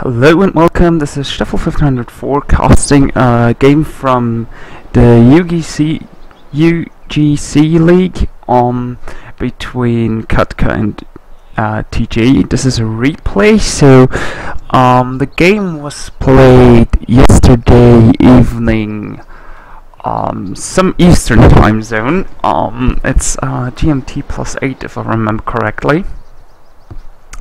Hello and welcome, this is Trapuh 1504 casting a game from the UGC-League between Katka and TJ. This is a replay, so the game was played yesterday evening, some Eastern time zone. It's GMT +8 if I remember correctly.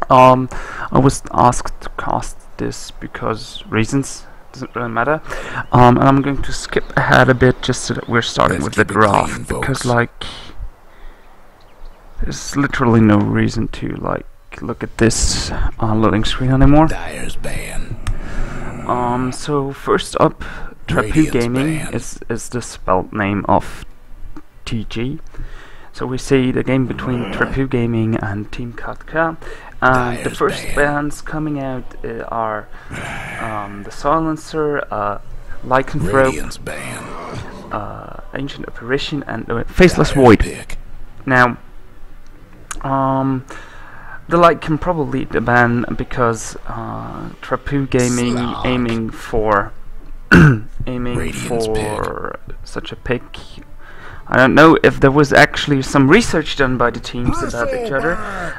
I was asked to cast this because reasons, doesn't really matter, and I'm going to skip ahead a bit just so that we're starting with the draft, because like there's literally no reason to like look at this loading screen anymore. So first up, Trapuh Gaming is the spelled name of TG. So we see the game between Trapuh Gaming and Team Katka. And the first bands coming out are the Silencer, Lycanthrope, Ancient Apparition, and Faceless Void. Now, the Light can probably lead the ban because Trapuh Gaming aiming for such a pick. I don't know if there was actually some research done by the teams about each other,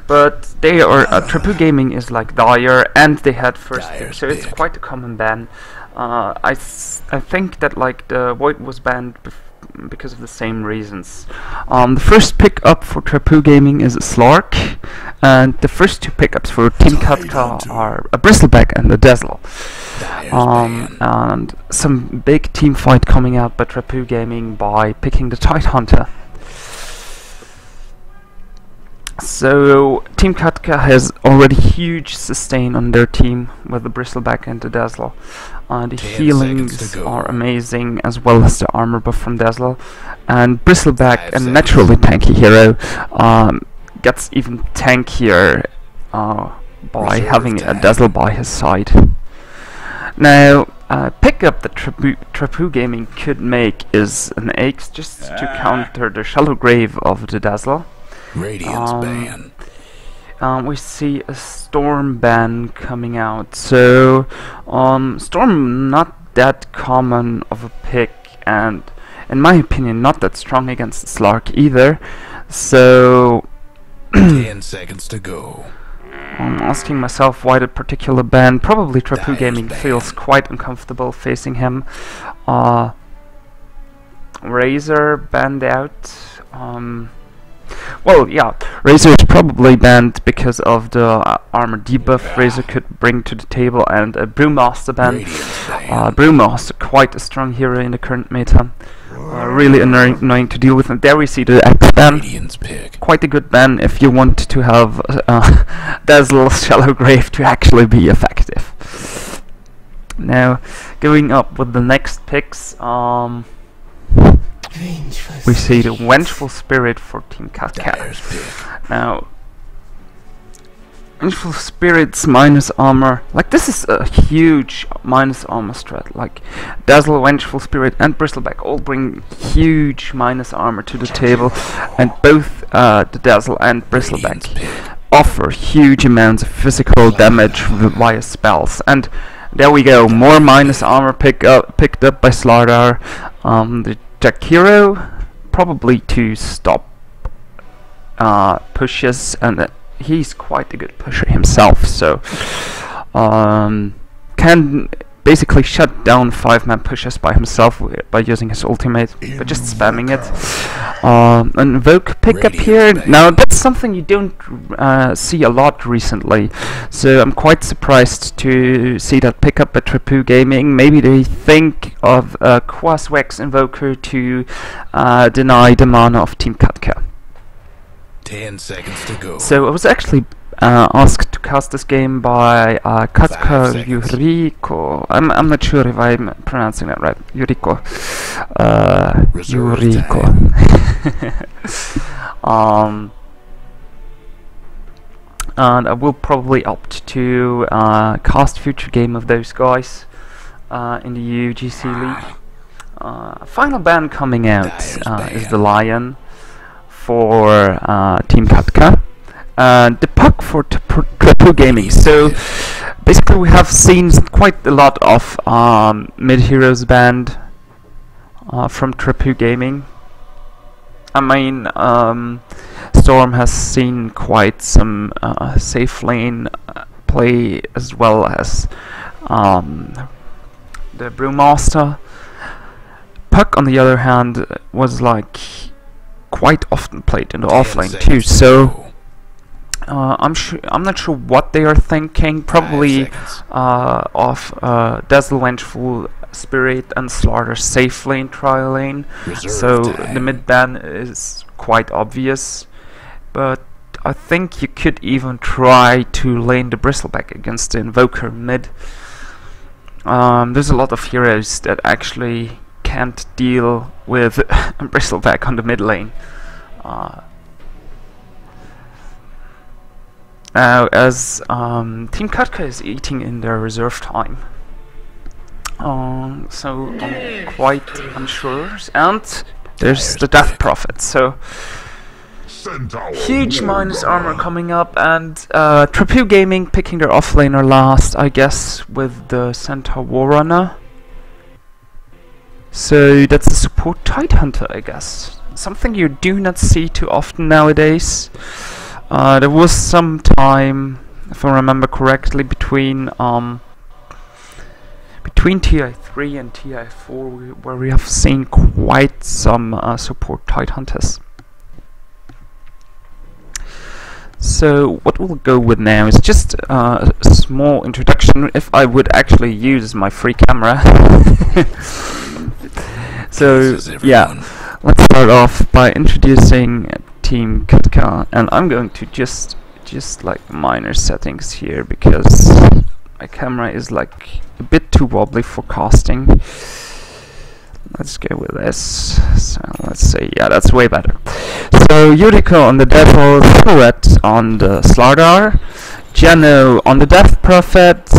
but they are Trapuh Gaming is like dire, and they had first pick, so it's quite a common ban. I think that like the Void was banned because of the same reasons. The first pick up for Trapuh Gaming is a Slark, and the first two pickups for Team Katka are a Bristleback and a Dazzle. And some big team fight coming out by Trapuh Gaming by picking the Tidehunter. So Team Katka has already huge sustain on their team with the Bristleback and the Dazzle. The healings are amazing, as well as the armor buff from Dazzle. And Bristleback, a naturally tanky hero, gets even tankier by having a Dazzle by his side. Now, pickup that Trapuh Gaming could make is an Axe, just to counter the Shallow Grave of the Dazzle. We see a Storm ban coming out, so Storm not that common of a pick, and in my opinion not that strong against Slark either, so 10 seconds to go. I'm asking myself why that particular ban. Probably Trapuh Gaming feels quite uncomfortable facing him. Razor banned out. Well, yeah, Razor is probably banned because of the armor debuff Razor could bring to the table, and a Brewmaster ban. Brewmaster, quite a strong hero in the current meta. Really annoying to deal with, and there we see the Axe ban. Quite a good ban if you want to have Dazzle's Shallow Grave to actually be effective. Now, going up with the next picks, we see the Vengeful Spirit for Team Katka. Now, Vengeful Spirit's minus armor, like this is a huge minus armor strat. Like Dazzle, Vengeful Spirit, and Bristleback all bring huge minus armor to the table, and both the Dazzle and Bristleback offer huge amounts of physical damage via spells. And there we go, more minus armor picked up by Slardar. The Jack Hero, probably to stop pushes, and he's quite a good pusher himself, so can basically shut down 5-man pushes by himself by using his ultimate, but just spamming it. An Invoke pickup here. Now that's something you don't see a lot recently, so I'm quite surprised to see that pickup at Trapuh Gaming. Maybe they think of a Quaswex Invoker to deny the mana of Team Katka. 10 seconds to go. So I was actually asked to cast this game by Katka Yuriko. I'm not sure if I'm pronouncing that right. Yuriko. Yuriko. And I will probably opt to cast future game of those guys in the UGC-League. Final ban coming out is the Lion for Team Katka. The puck for Trapuh Gaming. So Basically, we have seen quite a lot of mid heroes banned from Trapuh Gaming. I mean, Storm has seen quite some safe lane play, as well as the Brewmaster. Puck, on the other hand, was like quite often played in the offlane too. So I'm not sure what they are thinking. Probably of Dazzle, Vengeful Spirit, and Slaughter safe lane, trial lane. So the mid ban is quite obvious, but I think you could even try to lane the Bristleback against the Invoker mid. There's a lot of heroes that actually can't deal with Bristleback on the mid lane. Now, as Team Katka is eating in their reserve time, so I'm quite unsure. And there's the Death Prophet, so huge minus armor coming up, and Trapuh Gaming picking their offlaner last, I guess, with the Centaur Warrunner. So that's a support Tidehunter, I guess. Something you do not see too often nowadays. There was some time, if I remember correctly, between TI3 and TI4 where we have seen quite some support Tidehunters. So what we'll go with now is just a small introduction, if I would actually use my free camera. So yeah, let's start off by introducing Team Katka, and I'm going to just like minor settings here because my camera is like a bit too wobbly for casting. Let's go with this. So let's say, yeah, that's way better. So Yuriko on the Devil, Threat on the Slardar, Jano on the Death Prophet,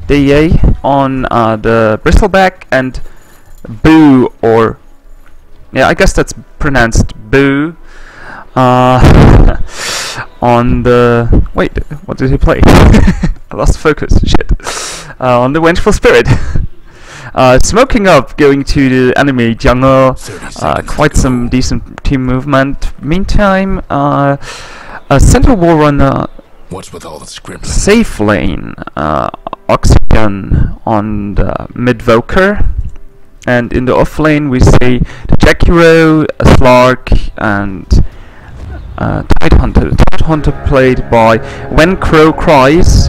Daye on the Bristleback, and Boo, or yeah, I guess that's pronounced Boo, on the... Wait, what did he play? I lost focus, shit. On the Vengeful Spirit. Smoking up, going to the enemy jungle, quite some decent team movement. Meantime, a Centaur Warrunner, what's with all the scribbling? Safe lane, Oxygen on the mid-voker. And in the off lane we see the Jackiro, a Slark, and Tidehunter. Tidehunter played by When Crow Cries,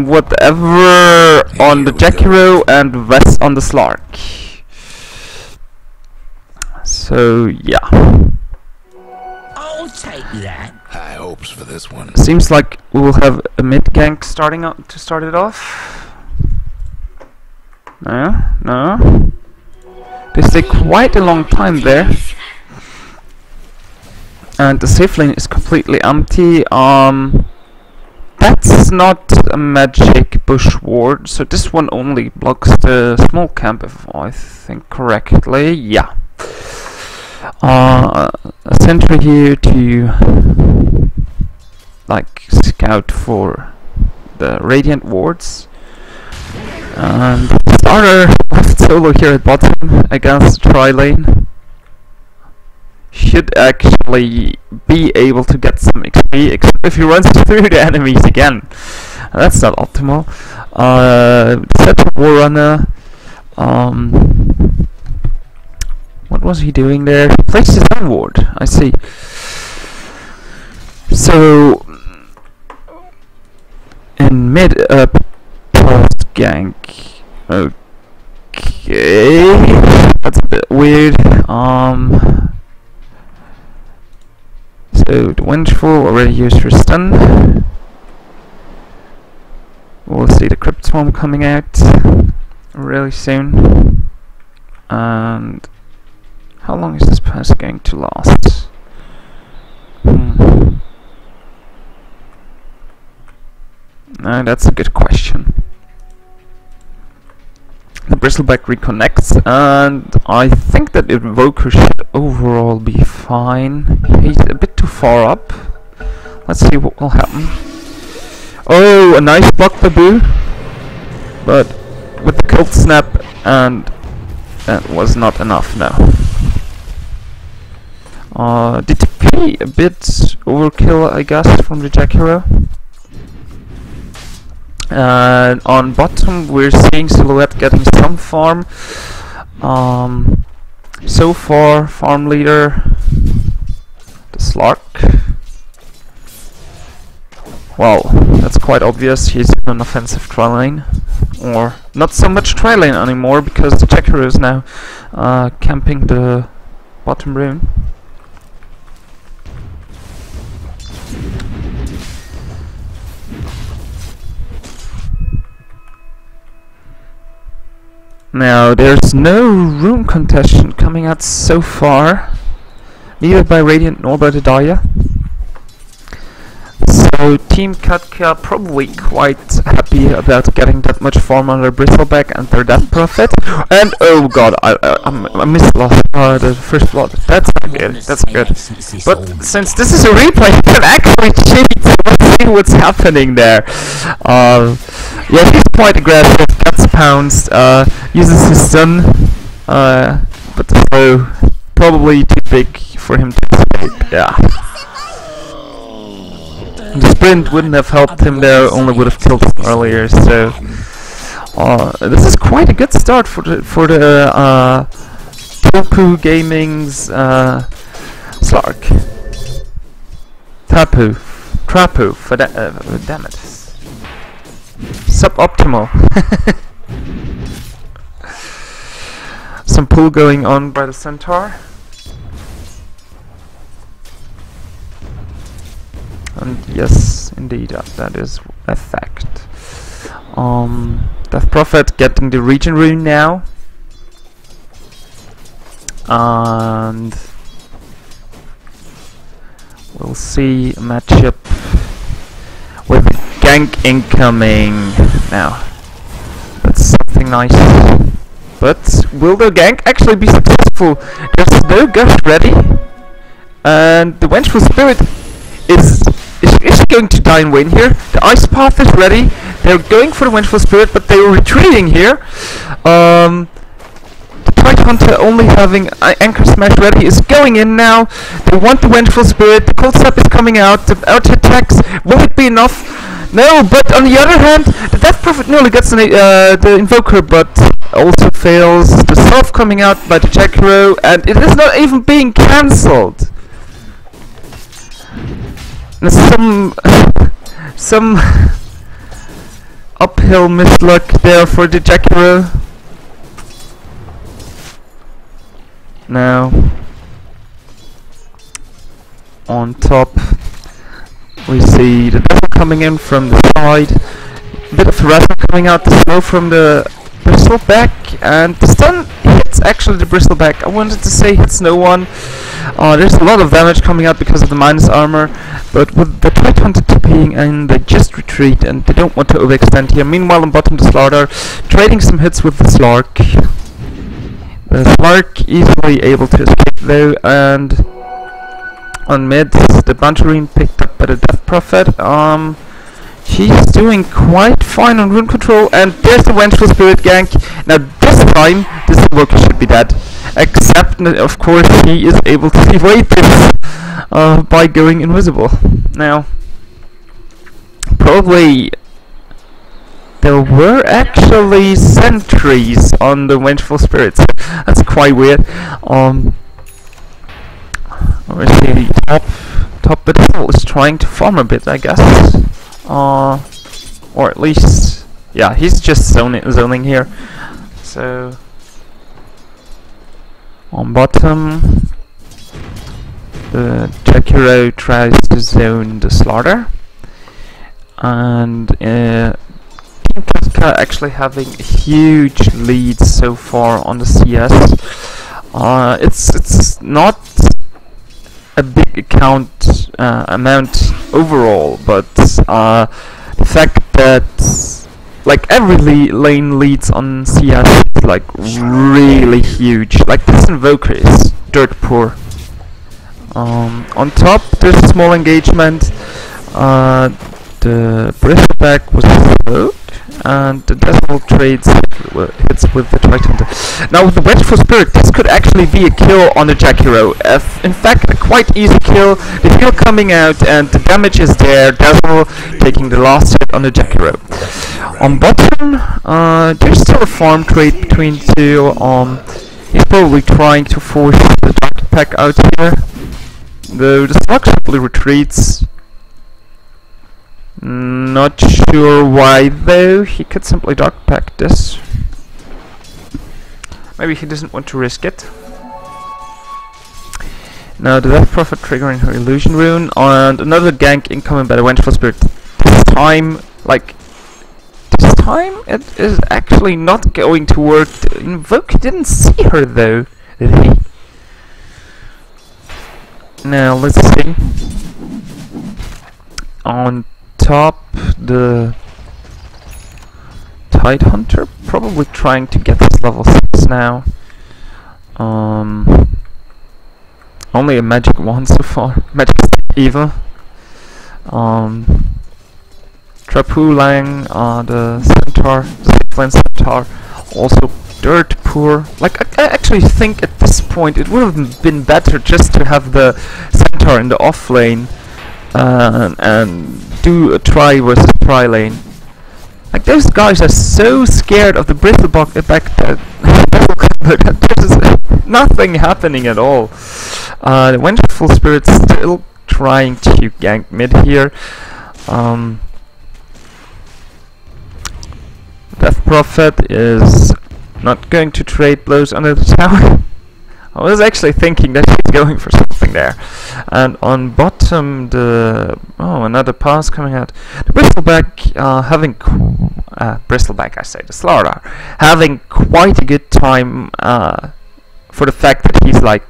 whatever on the Jackiro, and West on the Slark. So yeah. I'll take that. High hopes for this one. Seems like we will have a mid gank starting up to start it off. No. They stay quite a long time there. And the safe lane is completely empty. That's not a magic bush ward, so this one only blocks the small camp, if I think correctly. Yeah. A sentry here to like scout for the radiant wards. And Starter left solo here at bottom against the tri lane. Should actually be able to get some XP, except if he runs through the enemies again. That's not optimal. Set up Warrunner. What was he doing there? He placed his own ward, I see. So in mid post gank. Okay, that's a bit weird. So the Vengeful already used her stun. We'll see the Crypt Swarm coming out really soon. And how long is this pass going to last? That's a good question. The bristleback reconnects, and I think that Invoker should overall be fine. He's a bit too far up. Let's see what will happen. Oh, a nice block Trapuh, but with the cold snap, and that was not enough now. DTP a bit overkill, I guess, from the Jack Hero. And on bottom we're seeing Silhouette getting some farm. So far, farm leader, the Slark. Well, that's quite obvious, he's in an offensive tri lane. Or not so much tri lane anymore, because the Jack Hero is now camping the bottom rune. Now, there's no rune contestation coming out so far, neither by Radiant nor by the Daya. So Team Katka probably quite happy about getting that much farm on their Bristleback and their Death Prophet. And oh god, I missed the first blood. That's not good, that's good. But since this is a replay, you can actually cheat. Let's see what's happening there. Yeah, he's quite aggressive, gets pounced, uses his stun, but the throw probably too big for him to escape, yeah. The sprint wouldn't have helped him there, only would have killed him earlier, so this is quite a good start for the Trapuh Gaming's Slark. Trapuh, for damn it. Suboptimal. Some pull going on by the Centaur. And yes, indeed, that is a fact. Death Prophet getting the region rune now. And we'll see a matchup with gank incoming now. That's something nice. But will the gank actually be successful? There's no gush ready, and the Vengeful Spirit is going to die and win here. The Ice Path is ready. They're going for the Vengeful Spirit, but they're retreating here. The Tide Hunter, only having Anchor Smash ready, is going in now. They want the Vengeful Spirit. The Cold Snap is coming out. The out attacks, will it be enough? No, but on the other hand, the Death Prophet nearly gets the Invoker, but also fails. The Self coming out by the Jack Hero, and it is not even being cancelled. Some uphill misluck there for the Jack Hero. Now, on top, we see the Devil coming in from the side, a bit of harassment coming out, the snow from the Bristleback, and the stun hits actually the Bristleback. I wanted to say hits no one. There's a lot of damage coming out because of the minus armor, but with the Tide Hunter TPing in, they just retreat and they don't want to overextend here. Meanwhile, on bottom, the Slaughter trading some hits with the Slark. The Slark easily able to escape though, and on mid, the Bantarine picked up by the Death Prophet. He's doing quite fine on rune control, and there's the Vengeful Spirit gank. Now this time, this Invoker should be dead. Except, of course, he is able to evade this by going invisible. Now, probably there were actually sentries on the Vengeful Spirits. That's quite weird. Obviously, top Battle is trying to farm a bit, I guess. Or at least, yeah, he's just zoning here. So, on bottom, the Jack Hero tries to zone the Slaughter, and Team Katka actually having a huge lead so far on the CS. It's not a big amount overall, but the fact that like every lane leads on CS is like really huge. Like this Invoker is dirt poor. On top there's a small engagement. The Bristleback was slowed, and the Decimal trades hits with the Trihunter. Now with the Vengeful Spirit, this could actually be a kill on the Jackie Row. In fact, a quite easy kill. The heal coming out, and the damage is there. Decimal taking the last hit on the Jackie Row. On bottom, there's still a farm trade between two. He's probably trying to force the Dark Pack out here, though the Slug simply retreats. Not sure why though. He could simply Dark Pack this. Maybe he doesn't want to risk it. Now the Death Prophet triggering her Illusion Rune, and another gank incoming by the Vengeful Spirit. This time it is actually not going to work. The Invoker didn't see her though, did he? Now let's see. On top, the Tidehunter probably trying to get this level 6 now. Only a magic 1 so far. Magic Evil. Trapuh Lang, the Centaur, the Flint Centaur, also dirt poor. Like I actually think at this point it would have been better just to have the Centaur in the off lane and do a try versus try lane. Like those guys are so scared of the Bristleback that there's nothing happening at all. The Vengeful Spirit's still trying to gank mid here. Death Prophet is not going to trade blows under the tower. I was actually thinking that he's going for something there. And on bottom, another pass coming out. The Bristleback the Slardar, having quite a good time for the fact that he's like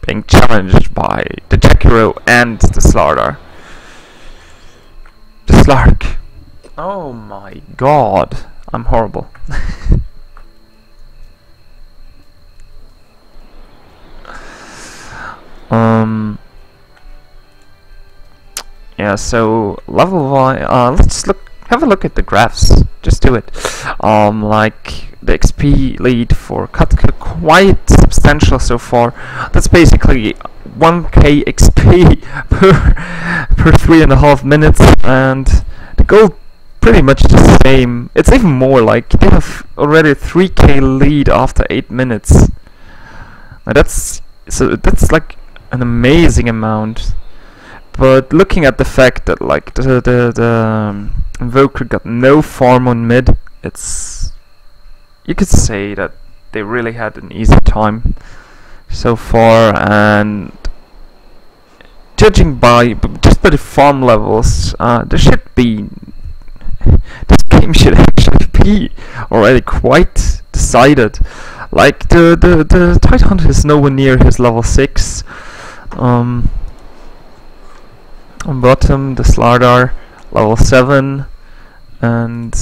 being challenged by the Jackie Row and the Slardar. The Slark. Oh my god, I'm horrible. Yeah, so level wise, let's have a look at the graphs. Just do it. Like the XP lead for Katka, quite substantial so far. That's basically 1k XP per 3.5 minutes, and the gold pretty much the same. It's even more, like they have already a 3k lead after 8 minutes. Now that's like an amazing amount. But looking at the fact that like the Invoker got no farm on mid, you could say that they really had an easy time so far. And judging just by the farm levels, this game should actually be already quite decided. Like the Tidehunter is nowhere near his level 6. On bottom, the Slardar level 7 and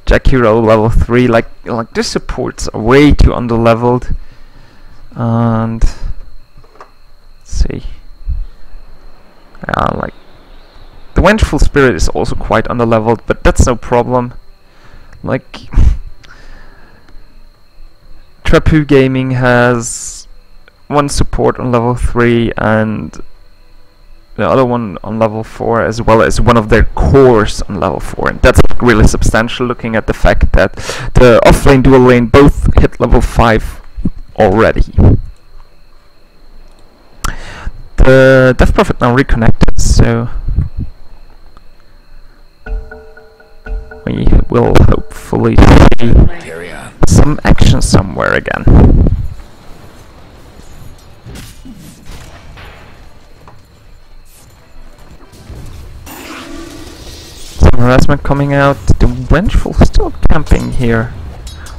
Jackie Row level 3. Like this supports are way too underleveled. And let's see, like the Vengeful Spirit is also quite underleveled, but that's no problem. Like Trapuh Gaming has one support on level 3 and the other one on level 4, as well as one of their cores on level 4, and that's really substantial looking at the fact that the offlane dual lane both hit level 5 already. The Death Prophet now reconnected, so we will hopefully see some action somewhere again. Harassment coming out. The Vengeful still camping here.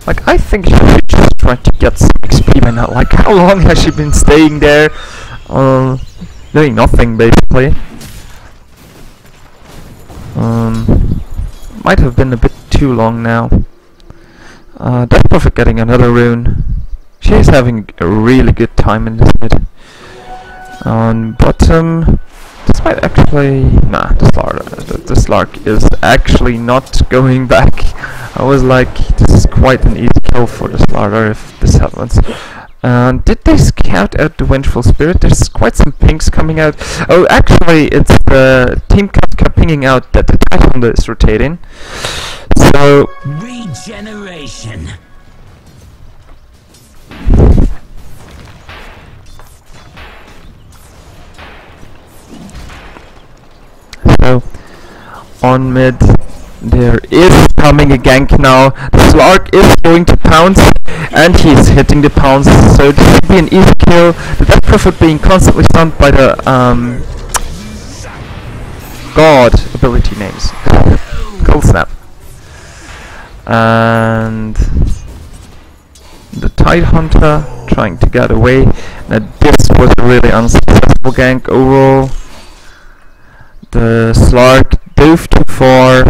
Like I think she should just try to get some XP by now. Like how long has she been staying there? Doing nothing basically. Might have been a bit too long now. Death Prophet getting another rune. She's having a really good time in this mid. On bottom, this might actually... Nah, the Slark is actually not going back. I was like, this is quite an easy kill for the Slarder if this happens. Did they scout out the Vengeful Spirit? There's quite some pinks coming out. Oh, actually, it's the Team Katka pinging out that the Titan is rotating. So... Regeneration. So, on mid, there is coming a gank now. The Slark is going to pounce, and he's hitting the pounce. So this should be an easy kill. The Death Prophet being constantly stunned by the God ability names. Cold Snap. And the Tide Hunter trying to get away. Now this was a really unsuccessful gank overall. The Slark dove too far.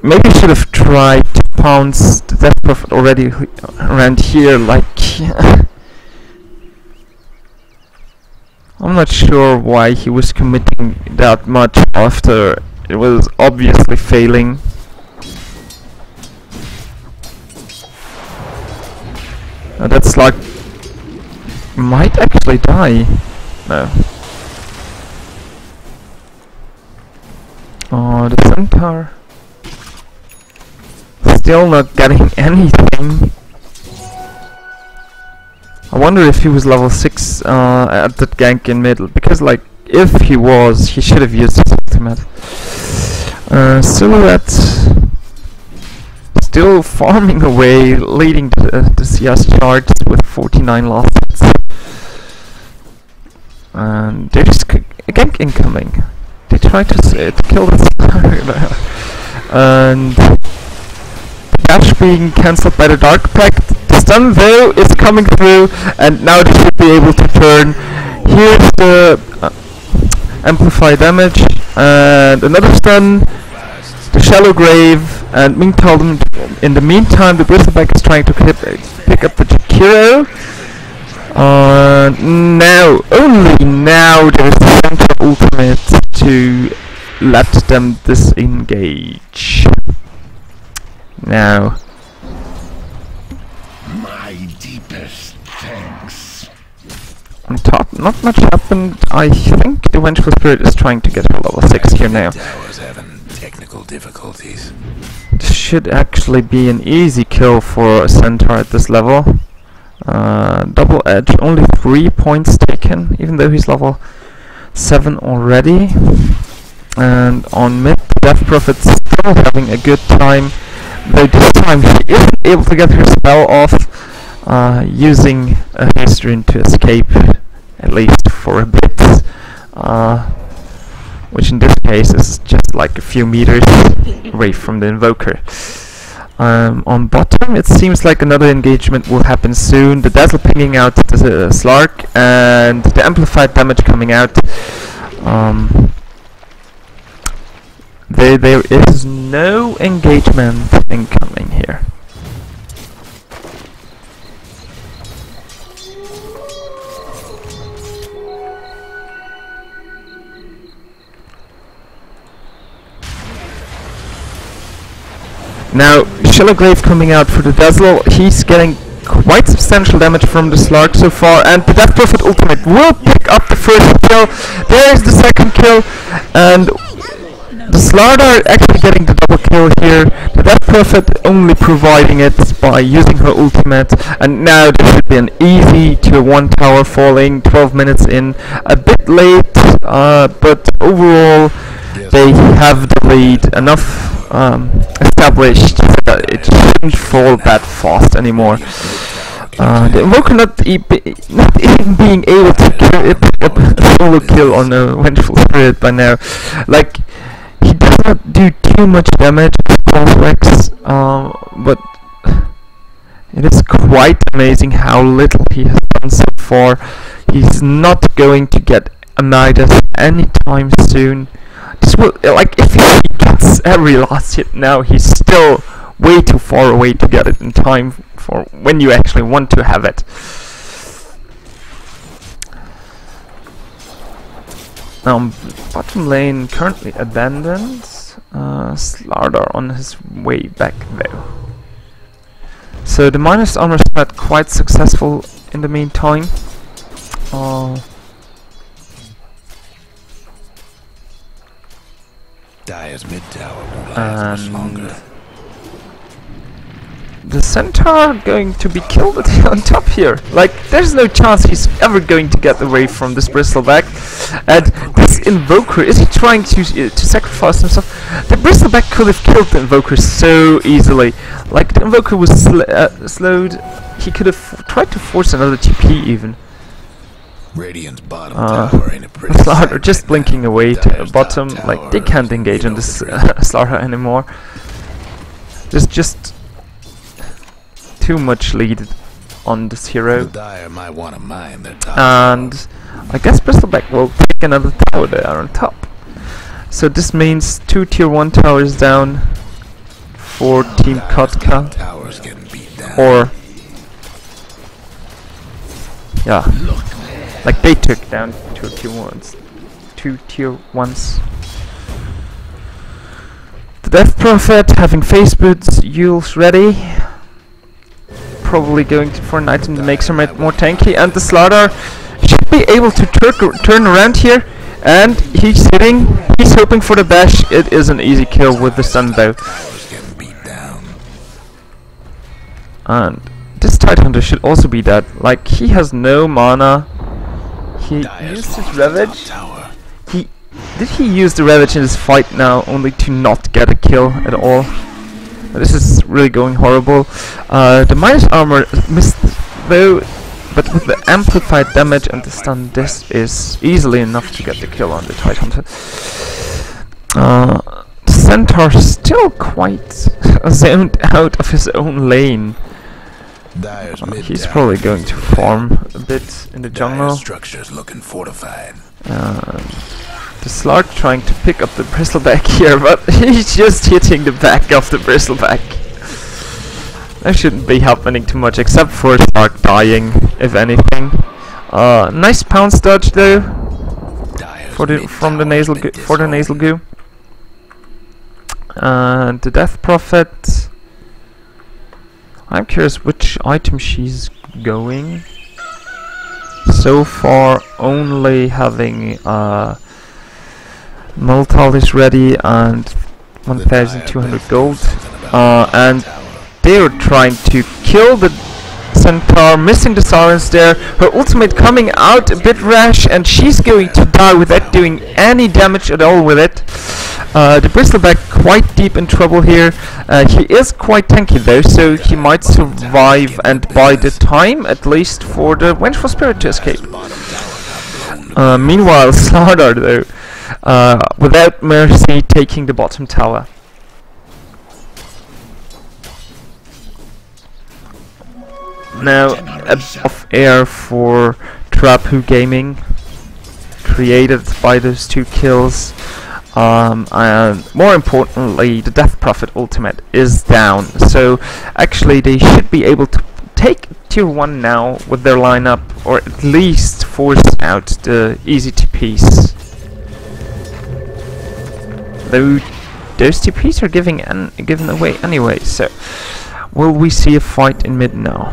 Maybe should have tried to pounce the Death Prophet already around here, like... I'm not sure why he was committing that much after it was obviously failing. Now that Slark might actually die. No. Oh, the Centaur. Still not getting anything. I wonder if he was level 6 at that gank in middle. Because, like, if he was, he should have used his ultimate. Silhouette still farming away, leading the CS chart with 49 lost hits. And there's a gank incoming. They try to kill the Slark. And dash being cancelled by the Dark Pact. The stun though is coming through, and now they should be able to turn. Here's the amplify damage, and another stun. The Shallow Grave, and in the meantime the Bristleback is trying to pick up the Jakiro. Now, only now there's the central ultimate to let them disengage. Now. My deepest thanks. On top, not much happened. I think the Vengeful Spirit is trying to get her level 6 here now. Tower's having technical difficulties. This should actually be an easy kill for a Centaur at this level. Double edge, only 3 points taken, even though he's level 7 already. And on mid, the Death Prophet still having a good time, though this time she isn't able to get her spell off, using a haste rune to escape, at least for a bit, which in this case is just like a few meters away from the Invoker. On bottom, it seems like another engagement will happen soon. The Dazzle pinging out the Slark, and the amplified damage coming out. There is no engagement incoming here. Now, Shillowgrave coming out for the Dazzle. He's getting quite substantial damage from the Slark so far, and the Death Prophet ultimate will pick up the first kill. There is the second kill, and the Slardar actually getting the double kill here. The Death Prophet only providing it by using her ultimate, and now there should be an easy tier 1 tower falling 12 minutes in. A bit late, but overall they have the lead enough established that it shouldn't fall that fast anymore. The Invoker not even being able to pick up a solo kill on a Vengeful Spirit by now. Like, he does not do too much damage with complex, but it is quite amazing how little he has done so far. He's not going to get a Midas anytime soon. The this will, like, if he gets every last hit now, he's still way too far away to get it in time for when you actually want to have it. Bottom lane currently abandoned. Slardar on his way back though. So the minus armor spread quite successful in the meantime. Dire's mid tower won't last much longer. The centaur going to be killed on top here. Like, there's no chance he's ever going to get away from this bristleback. And this invoker, is he trying to sacrifice himself? The bristleback could have killed the invoker so easily. Like, the invoker was slowed. He could have tried to force another TP even. Radiant's bottom tower ain't a pretty Slardar just blinking away to the bottom. top Like, they tower can't engage on this Slardar anymore. There's just too much lead on this hero. The Dire might want to mine their top And I guess bristleback will take another tower there on top. So this means 2 tier 1 towers down for Team Katka. Towers getting beat down. Or yeah, like they took down 2 tier 1s. 2 tier 1s. The Death Prophet having face boots, Yule's ready. Probably going for an item that makes him more tanky, and the Slardar should be able to turn around here, and he's hoping for the bash. It is an easy kill with the Sunbow. Towers getting beat down. And this Tidehunter should also be dead. Like, he has no mana. He Dire's used his lost the top Ravage. tower. Did he use the Ravage in this fight now, only to not get a kill at all? This is really going horrible. The minus armor missed though, but with the amplified damage and the stun, this is easily enough to get the kill on the Tidehunter. The Centaur still quite zoned out of his own lane. Dire's mid He's tower probably going to freezing farm a bit in the Dire's jungle. structure's looking fortified. The Slark trying to pick up the bristleback here, but he's just hitting the back of the bristleback. That shouldn't be happening too much, except for Slark dying, if anything. Nice pounce dodge though, Dire's from the nasal goo. And the Death Prophet. I'm curious which item she's going. So far, only having Molotov is ready and 1,200 gold, and they're trying to kill the Centaur, missing the silence there. Her ultimate coming out a bit rash, and she's going to die without doing any damage at all with it. The bristleback quite deep in trouble here. He is quite tanky though, so he might survive and buy the time at least for the Vengeful Spirit to escape. Meanwhile, Slardar though, without mercy, taking the bottom tower. Now, above air for Trapuh Gaming, created by those 2 kills. And more importantly, the Death Prophet ultimate is down. So actually, they should be able to take tier 1 now with their lineup, or at least force out the easy TPs. Though those TPs are given away anyway, so will we see a fight in mid now?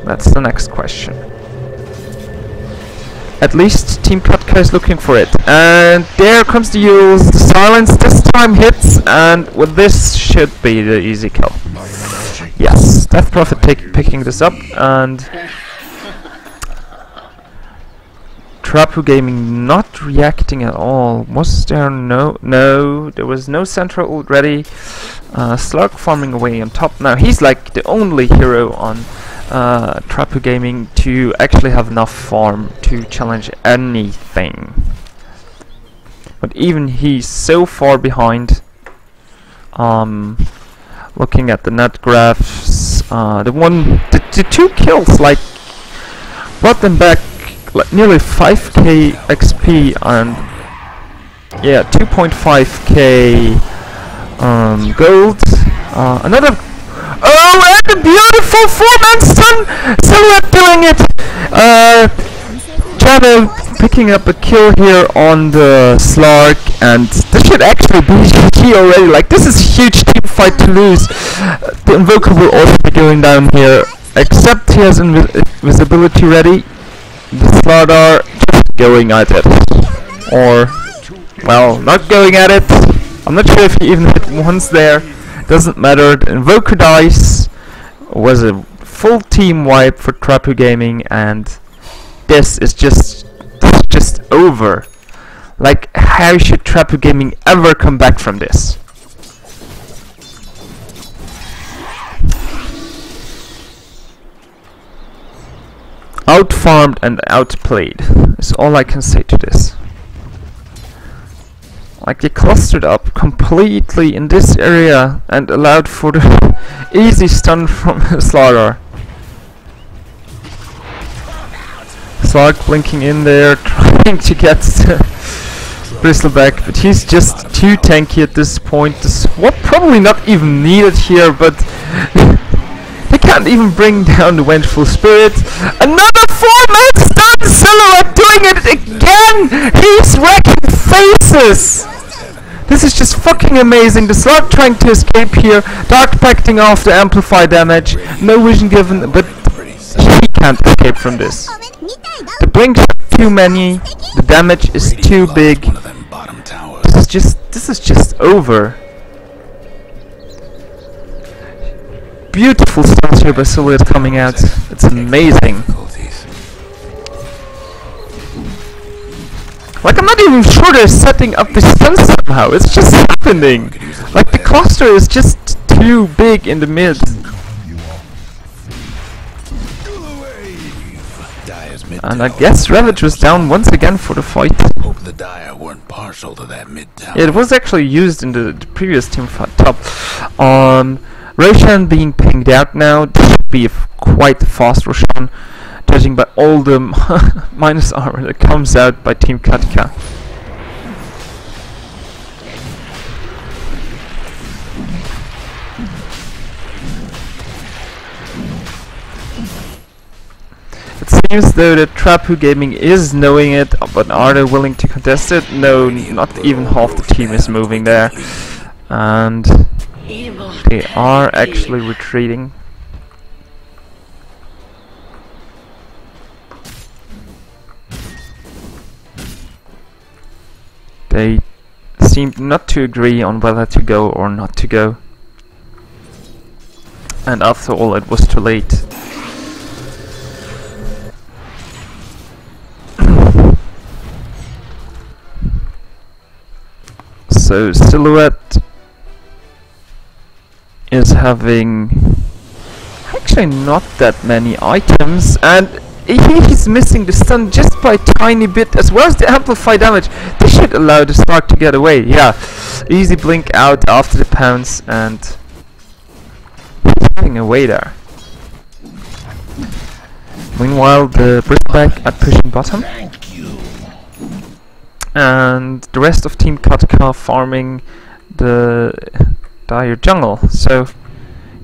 That's the next question. At least Team Katka is looking for it. And there comes the Yules. The silence this time hits, and with this should be the easy kill. Yes, Death Prophet picking this up, and Trapuh Gaming not reacting at all. Was there no, there was no central already. Slug farming away on top. Now he's like the only hero on Trapuh Gaming to actually have enough farm to challenge anything. But even he's so far behind. Looking at the net graphs, the 2 kills like brought them back like nearly 5k XP, and Yeah, 2.5k gold. Another. Oh, and a beautiful 4-man stun! Silhouette doing it! Trapuh picking up a kill here on the Slark, and this should actually be GG already. Like, this is a huge team fight to lose. The Invoker will also be going down here, except he has invisibility ready. The Slardar just going at it. Or, well, not going at it. I'm not sure if he even hit once there. Doesn't matter. The Invoker dice was a full team wipe for Trapuh Gaming, and this is just over. Like, how should Trapuh Gaming ever come back from this? Outfarmed and outplayed is all I can say to this. Like, they clustered up completely in this area and allowed for the easy stun from Slardar. Slark blinking in there, trying to get Bristleback, but he's just too tanky at this point. The swap probably not even needed here, but they can't even bring down the Vengeful Spirit. Another 4-man stun! Silhouette doing it again! He's wrecking faces! This is just fucking amazing. The Slark trying to escape here, Dark Pacting off the amplify damage, no vision given, but he can't escape from this. The blinks are too many, the damage is too big. This is just over. Beautiful stuns here by Silhouette coming out. It's amazing. Like, I'm not even sure they're setting up the stun somehow. It's just happening. Like, the cluster is just too big in the mid. And I guess Ravage was down once again for the fight. Hope the Dire weren't partial to that mid-tower. Yeah, it was actually used in the previous team fight top. Roshan being pinged out now. This should be quite fast Roshan, judging by all the minus armor that comes out by Team Katka. It seems though that Trapuh Gaming is knowing it, but are they willing to contest it? No, not even half the team is moving there. And they are actually retreating. They seem not to agree on whether to go or not to go. And after all, it was too late. So Silhouette is having actually not that many items, and he's missing the stun just by a tiny bit, as well as the amplify damage. This should allow the Slark to get away. Yeah, easy blink out after the pounce, and he's getting away there. Meanwhile, the Bristleback are pushing bottom, and the rest of Team Katka farming the Dire jungle. So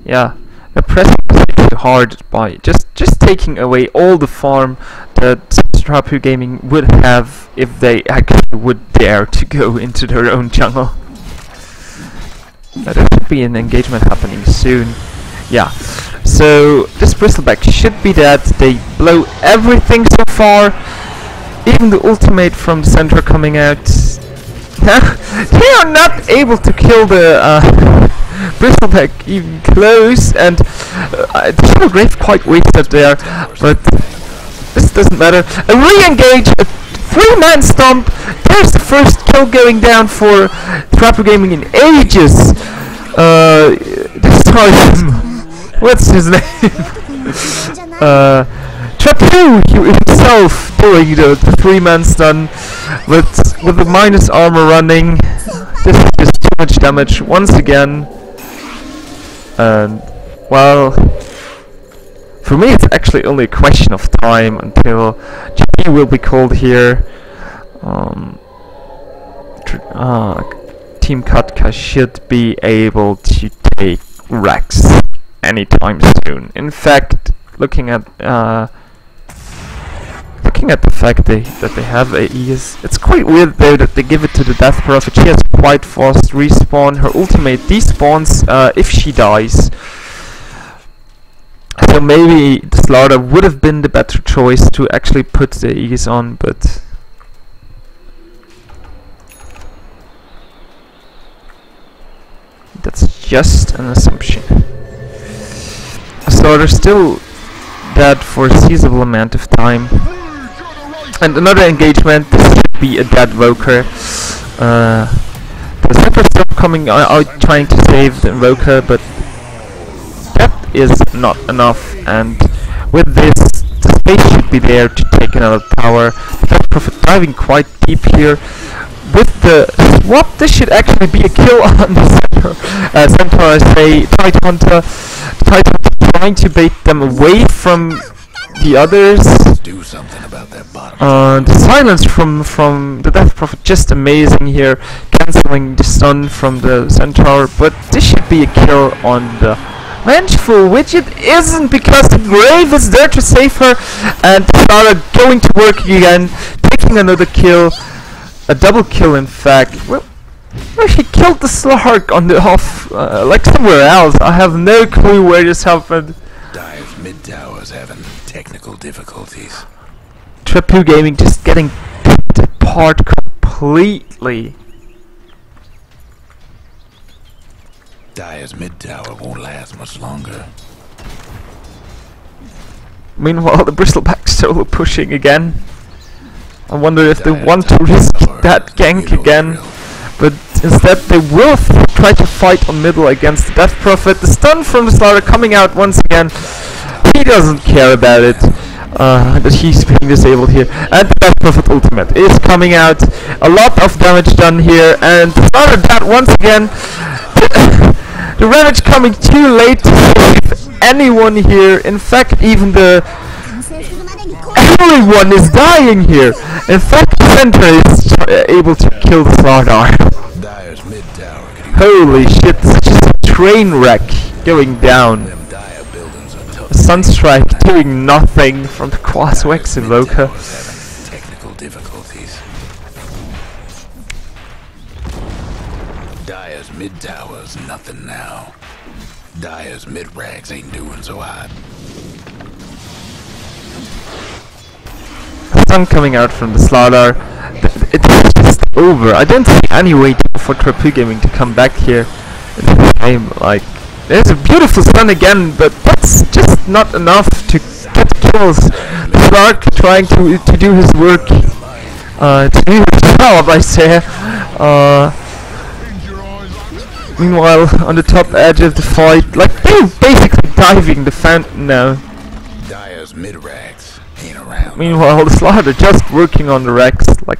yeah, they're pressing too hard by just taking away all the farm that Trapuh Gaming would have if they actually would dare to go into their own jungle. There should be an engagement happening soon. Yeah, so this Bristleback should be dead. They blow everything so far, even the ultimate from the center coming out. They are not able to kill the Bristleback even close, and the Shadow Grave quite wasted there, but this doesn't matter. A re-engage, a 3-man stomp. There's the first kill going down for Trapuh Gaming in ages. This time, what's his name? Trapuh himself doing the 3-man stun, but with the minus armor running, this is just too much damage once again. And well, for me it's actually only a question of time until GP will be called here. Team Katka should be able to take Rex anytime soon. In fact, looking at the fact that they have AEs, it's quite weird though that they give it to the Death Prophet. She has quite fast respawn. Her ultimate despawns if she dies. So maybe the Slaughter would have been the better choice to actually put the AEs on, but that's just an assumption. So they're still dead for a seasonable amount of time. And another engagement, this should be a dead Invoker. The Zephyr still coming out trying to save the Invoker, but that is not enough. And with this, the space should be there to take another tower. The Death Prophet diving quite deep here. With the swap, this should actually be a kill on the Centaur, I say. Tide Hunter trying to bait them away from the others. Do something about that bottom. The silence from the Death Prophet just amazing here, cancelling the stun from the Centaur, but this should be a kill on the Vengeful, which it isn't because the Grave is there to save her, and Sarah going to work again, taking another kill. A double kill, in fact. Well, she killed the Slark on the off, like somewhere else. I have no clue where this happened. Dive's mid tower's having technical difficulties. Trapuh Gaming just getting picked apart completely. Dive's mid tower won't last much longer. Meanwhile, the Bristleback solo pushing again. I wonder if they want to risk that gank again, but instead they will try to fight on middle against the Death Prophet. The stun from the Slaughter coming out once again. He doesn't care about it, that he's being disabled here. And the Death Prophet ultimate is coming out. A lot of damage done here, and the Slaughter dead once again. The Ravage coming too late to save anyone here. In fact, even everyone is dying here. In fact, the Center is able to kill the Slaughter. Dive's mid tower. Holy shit, this is just a train wreck going down. Them Dire buildings are tough. Sunstrike doing nothing from the Quaswex Invoker. Having technical difficulties. Dire's mid tower's nothing now. Dire's mid rags ain't doing so hot. Stun coming out from the Slaughter. It's just over. I don't see any way for Trapuh Gaming to come back here in this game. Like, there's a beautiful stun again, but that's just not enough to get kills. The Slark trying to do his work, to do his job, I say. Meanwhile, on the top edge of the fight, like, they're basically diving the fountain now. Dire's mid rags ain't around. Meanwhile, the Slaughter just working on the Rex, like,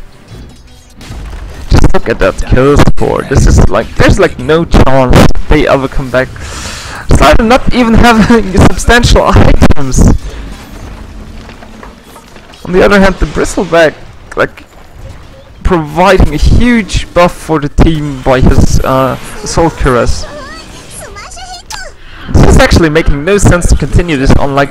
just look at that kill score. This is like, there's like no chance they ever come back. Slaughter not even having substantial items. On the other hand, the Bristleback, like, providing a huge buff for the team by his Assault Cuirass. This is actually making no sense to continue this on, like,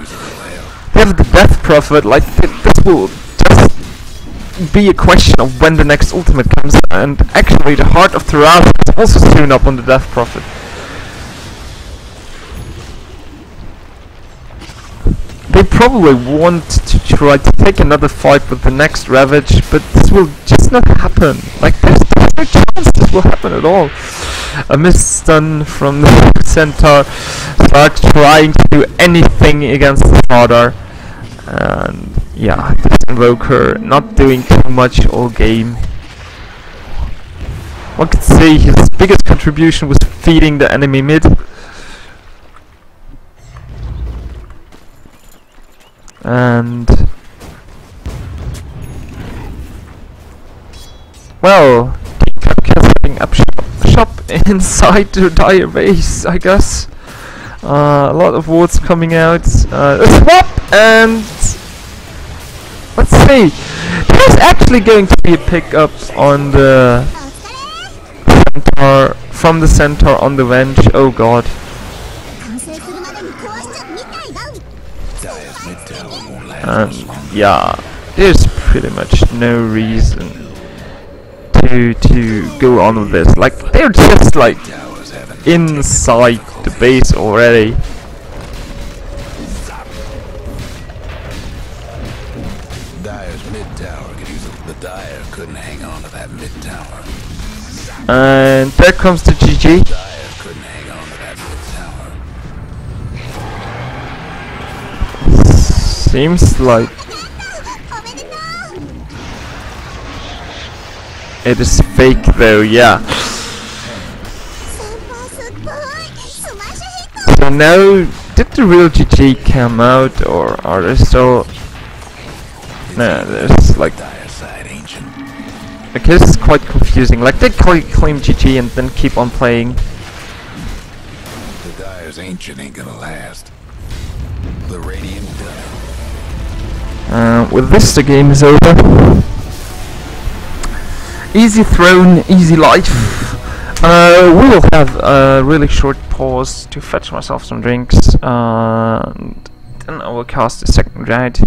they have the Death Prophet, like, this will just be a question of when the next ultimate comes, and actually the Heart of Trapuh is also soon up on the Death Prophet. They probably want to try to take another fight with the next Ravage, but this will just not happen. Like, there's no chance this will happen at all. A missed stun from the Centaur. Start trying to do anything against the Slaughter. And yeah, this Invoker not doing too much all game. One could say his biggest contribution was feeding the enemy mid. And well, Katka setting up shop inside the Dire base, I guess. A lot of wards coming out. A swap, and let's see. There's actually going to be a pickup on the centaur, from the centaur on the bench. Oh god. Dire's mid tower won't last And much longer. yeah, there's pretty much no reason to go on with this. Like, they're just like Towers haven't inside the base already. Dire's mid tower could use the Dire couldn't hang on to that mid tower. And there comes the GG. Dire couldn't hang on to that mid tower. Seems like it is fake though, yeah. So now, did the real GG come out, or are there still... No, there's like... Dire side ancient. Okay, this is quite confusing. Like, they claim GG and then keep on playing. The Dire's ancient ain't gonna last. The Radiant done. With this, the game is over. Easy throne, easy life. We will have a really short pause to fetch myself some drinks, and then I will cast the second round.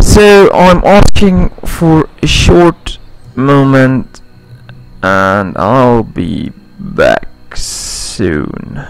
So I'm asking for a short moment, and I'll be back soon.